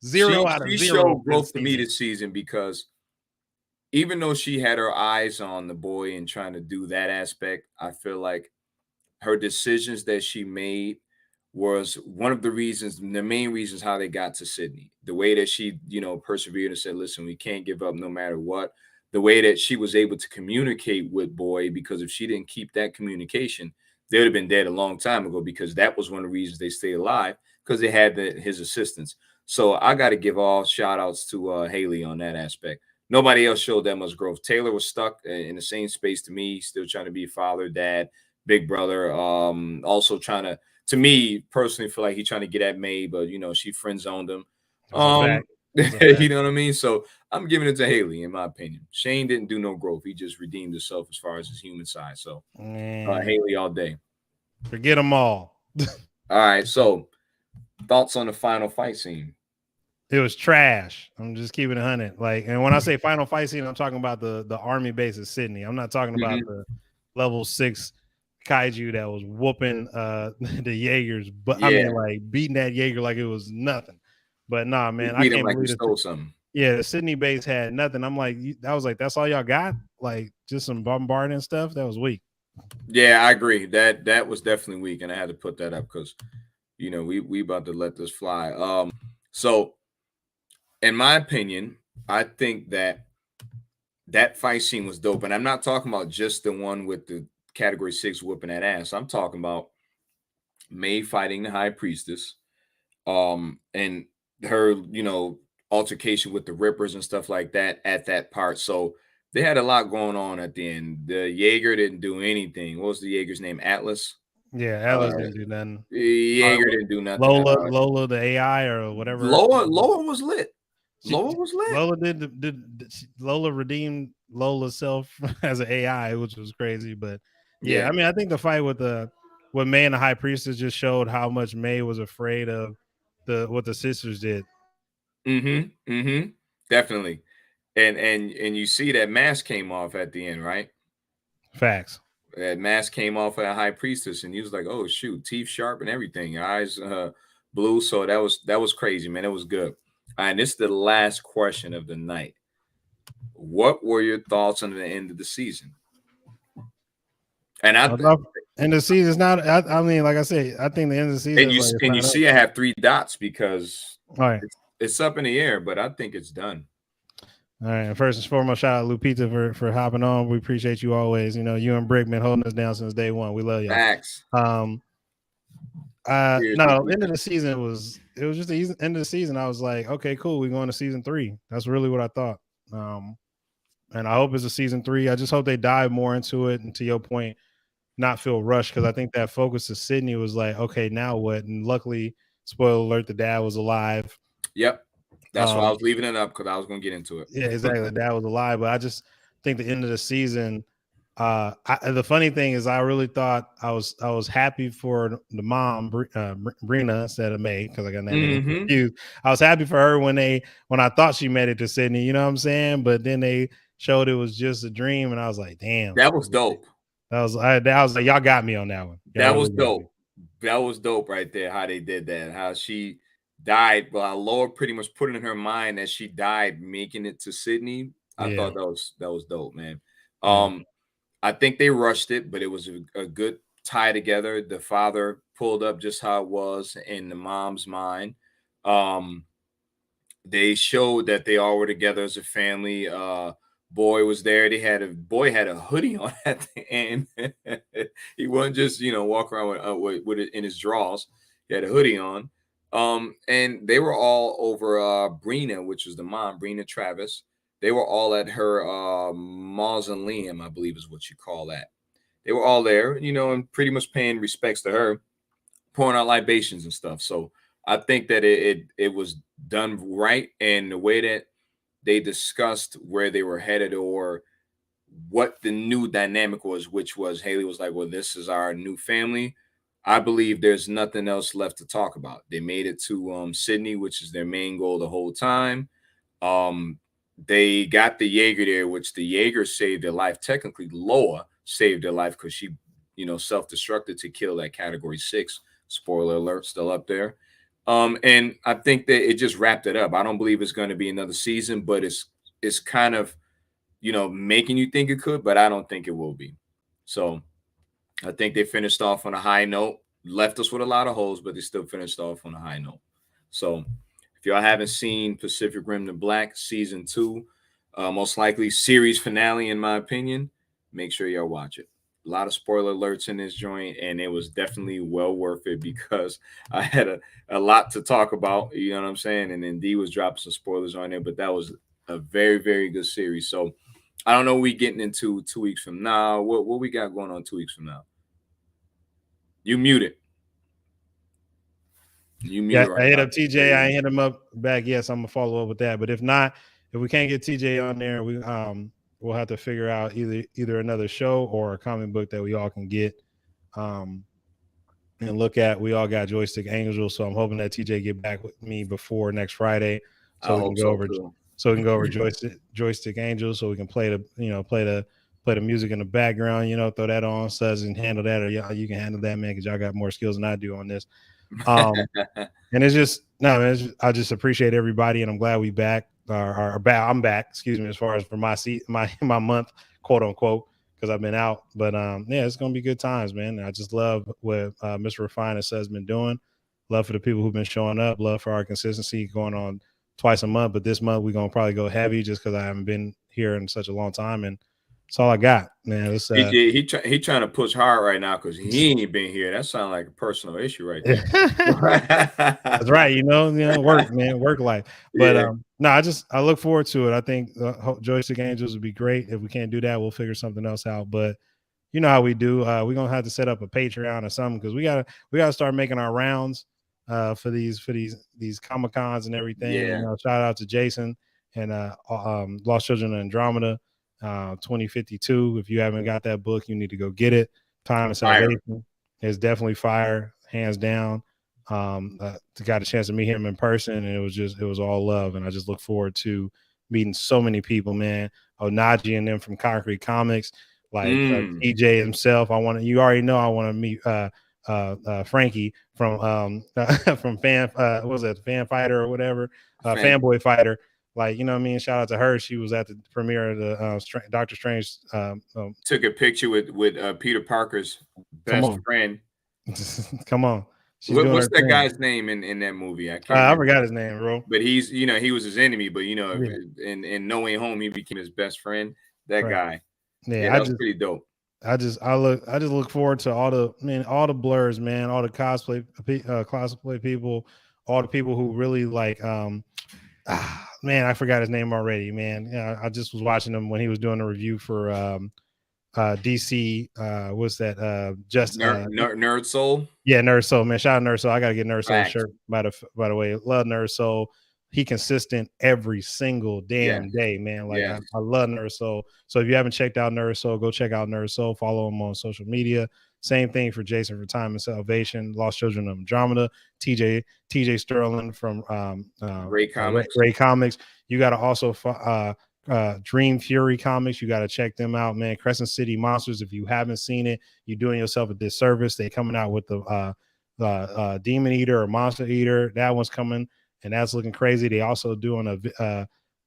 S2: 0 out of 0.
S1: She showed growth to me this season because even though she had her eyes on the boy and trying to do that aspect, I feel like her decisions that she made was one of the main reasons how they got to Sydney. The way that she, persevered and said, listen, we can't give up no matter what. The way that she was able to communicate with Boy, because if she didn't keep that communication, they would have been dead a long time ago, because that was one of the reasons they stayed alive, because they had his assistance. So I got to give all shout outs to Hayley on that aspect. Nobody else showed that much growth. Taylor was stuck in the same space to me, still trying to be a father, dad, big brother. Also trying to me personally, feel like he's trying to get at May, but she friend zoned him. You know what I mean? So I'm giving it to Hayley, in my opinion. Shane didn't do no growth. He just redeemed himself as far as his human side. So Hayley all day.
S2: Forget them all.
S1: All right. So thoughts on the final fight scene?
S2: It was trash. I'm just keeping it 100. Like, and when I say final fight scene, I'm talking about the army base at Sydney. I'm not talking about the level 6 Kaiju that was whooping the Jaegers, but I mean, like beating that Jaeger like it was nothing. But nah, man, I
S1: Beat him
S2: can't
S1: like you
S2: believe it.
S1: stole something.
S2: Yeah, the Sydney base had nothing. I'm like, I was like, that's all y'all got? Like just some bombarding stuff? That was weak.
S1: Yeah, I agree. That was definitely weak, and I had to put that up because we about to let this fly. So in my opinion, I think that fight scene was dope, and I'm not talking about just the one with the Category 6 whooping that ass. I'm talking about May fighting the High Priestess, and her, altercation with the Rippers and stuff like that at that part. So they had a lot going on at the end. The Jaeger didn't do anything. What was the Jaeger's name? Atlas.
S2: Yeah, Alice
S1: Uh,
S2: didn't do nothing.
S1: Jaeger didn't do nothing.
S2: Lola, the AI or whatever.
S1: Lola was lit.
S2: She,
S1: Lola was lit.
S2: Lola Lola redeemed Lola's self as an AI, which was crazy. But yeah, I mean, I think the fight with May and the High Priestess just showed how much May was afraid of what the sisters did.
S1: Definitely. And you see that mask came off at the end, right?
S2: Facts.
S1: That mask came off of a High Priestess, and he was like, "Oh shoot, teeth sharp and everything, eyes blue." So that was crazy, man. It was good. All right, this is the last question of the night. What were your thoughts on the end of the season? And
S2: and the season's not. I mean, like I say, I think the end of the season.
S1: And you see, I have 3 dots because
S2: right.
S1: it's up in the air, but I think it's done.
S2: All right. First and foremost, shout out Lupita for hopping on. We appreciate you always. You and Brickman holding us down since day one. We love y'all.
S1: Facts.
S2: No, end of the season it was just the end of the season. I was like, okay, cool. We're going to season 3. That's really what I thought. And I hope it's a season 3. I just hope they dive more into it. And to your point, not feel rushed, because I think that focus of Sydney was like, okay, now what? And luckily, spoiler alert, the dad was alive.
S1: Yep. That's why I was leaving it up, because I was going to get into it.
S2: Yeah, exactly. The dad was alive. But I just think the end of the season, the funny thing is, I really thought I was happy for the mom, Brina, instead of May, because I got that name confused. I was happy for her when I thought she made it to Sydney. You know what I'm saying? But then they showed it was just a dream, and I was like, damn,
S1: that was dope.
S2: I was like, y'all got me on that one.
S1: That was dope. That was dope right there. How they did that. How she died. Well, Laura pretty much put it in her mind that she died making it to Sydney. I thought that was dope, man. I think they rushed it, but it was a good tie together. The father pulled up just how it was in the mom's mind. They showed that they all were together as a family. Boy was there. Boy had a hoodie on at the end. He wasn't just walk around with it in his drawers. He had a hoodie on. And they were all over Brina, which was the mom, Brina Travis. They were all at her mausoleum, I believe is what you call that. They were all there, and pretty much paying respects to her, pouring out libations and stuff. So I think that it was done right, and the way that they discussed where they were headed or what the new dynamic was, which was Hayley was like, well, this is our new family. I believe there's nothing else left to talk about. They made it to Sydney, which is their main goal the whole time. They got the Jaeger there, which the Jaeger saved their life. Technically, Loa saved their life because she, self-destructed to kill that Category 6. Spoiler alert, still up there. And I think that it just wrapped it up. I don't believe it's going to be another season, but it's kind of, making you think it could, but I don't think it will be. So I think they finished off on a high note, left us with a lot of holes, but they still finished off on a high note. So if y'all haven't seen Pacific Rim to Black season 2, most likely series finale, in my opinion, make sure y'all watch it. A lot of spoiler alerts in this joint, and it was definitely well worth it because I had a lot to talk about, you know what I'm saying? And then D was dropping some spoilers on there, but that was a very, very good series. So I don't know what we getting into 2 weeks from now. What we got going on 2 weeks from now? You muted. You muted.
S2: I hit up TJ. I hit him up back. Yes, I'm gonna follow up with that. But if not, if we can't get TJ on there, we'll have to figure out either another show or a comic book that we all can get and look at. We all got Joystick Angels, so I'm hoping that TJ get back with me before next Friday, so we can go over Joystick Angels, so we can play the music in the background. Throw that on, Sudz, and handle that, or you can handle that, man, because y'all got more skills than I do on this. And it's just no, man, I just appreciate everybody, and I'm glad we back. I'm back. Excuse me, as far as for my my month, quote unquote, because I've been out. But yeah, it's gonna be good times, man. I just love what Mr. Refine and Sud's been doing. Love for the people who've been showing up. Love for our consistency going on twice a month. But this month we're gonna probably go heavy just because I haven't been here in such a long time, and that's all I got, man. It's,
S1: he trying to push hard right now because he ain't been here. That sounds like a personal issue right there.
S2: That's right. You know, work, man, work life. But
S1: Yeah.
S2: no, I look forward to it. I think Joystick Angels would be great. If we can't do that, we'll figure something else out. But you know how we do. We're gonna have to set up a Patreon or something because we gotta start making our rounds for these Comic Cons and everything.
S1: Yeah.
S2: You know, shout out to Jason and Lost Children of Andromeda 2052. If you haven't got that book, you need to go get it. Time of Salvation is definitely fire, hands down. Got a chance to meet him in person, and it was all love. And I just look forward to meeting so many people, man. Onaji and them from Concrete Comics, like TJ himself. You already know I want to meet Frankie from from Fan was it Fan Fighter or whatever, Fanboy Fighter. Like, you know what I mean? Shout out to her. She was at the premiere of the Doctor Strange.
S1: Took a picture with Peter Parker's best friend.
S2: Come on.
S1: What's that guy's name in that movie?
S2: I forgot his name, bro.
S1: But he's, you know, he was his enemy, but you know, in No Way Home, he became his best friend. That guy. Yeah, that was pretty dope.
S2: I just look forward to all the blurs, man, all the cosplay people, all the people who really like man, I forgot his name already, man. Yeah, I just was watching him when he was doing a review for DC. What's that? Just
S1: Nerd Soul.
S2: Yeah, Nerd Soul, man. Shout out Nerd Soul. I gotta get Nerd Soul shirt by the way. Love Nerd Soul. He consistent every single damn day, man. Like I love Nerd Soul. So if you haven't checked out Nerd Soul, go check out Nerd Soul. Follow him on social media. Same thing for Jason for Time and Salvation, Lost Children of Andromeda, TJ Sterling from
S1: Ray Comics.
S2: Ray Comics. You got to also Dream Fury Comics. You got to check them out, man. Crescent City Monsters. If you haven't seen it, you're doing yourself a disservice. They coming out with the Demon Eater or Monster Eater. That one's coming, and that's looking crazy. They also doing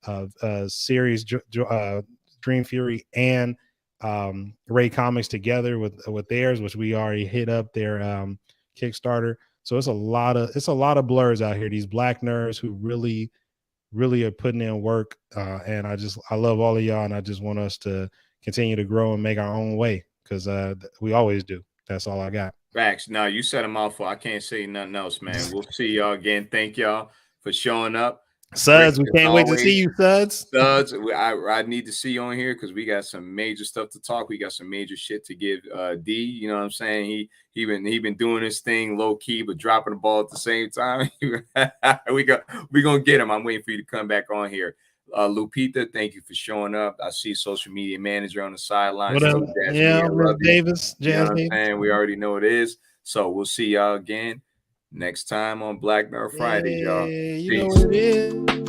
S2: a series, Dream Fury and Ray Comics together with theirs, which we already hit up their Kickstarter. So it's a lot of blurs out here. These black nerds who really are putting in work, and I love all of y'all, and I just want us to continue to grow and make our own way because we always do. That's all I got.
S1: Facts. Now you set a mouthful. I can't say nothing else, man. We'll see y'all again. Thank y'all for showing up.
S2: Suds, we can't wait to see you, Suds.
S1: Suds, I need to see you on here because we got some major stuff to talk. We got some major shit to give D. You know what I'm saying? He been doing this thing low key, but dropping the ball at the same time. we gonna get him. I'm waiting for you to come back on here. Lupita, thank you for showing up. I see social media manager on the sideline.
S2: What up? Yeah, Davis.
S1: You know what I'm saying? We already know it is. So we'll see y'all again next time on Black Nerd Fridays, y'all.
S2: You know what it is.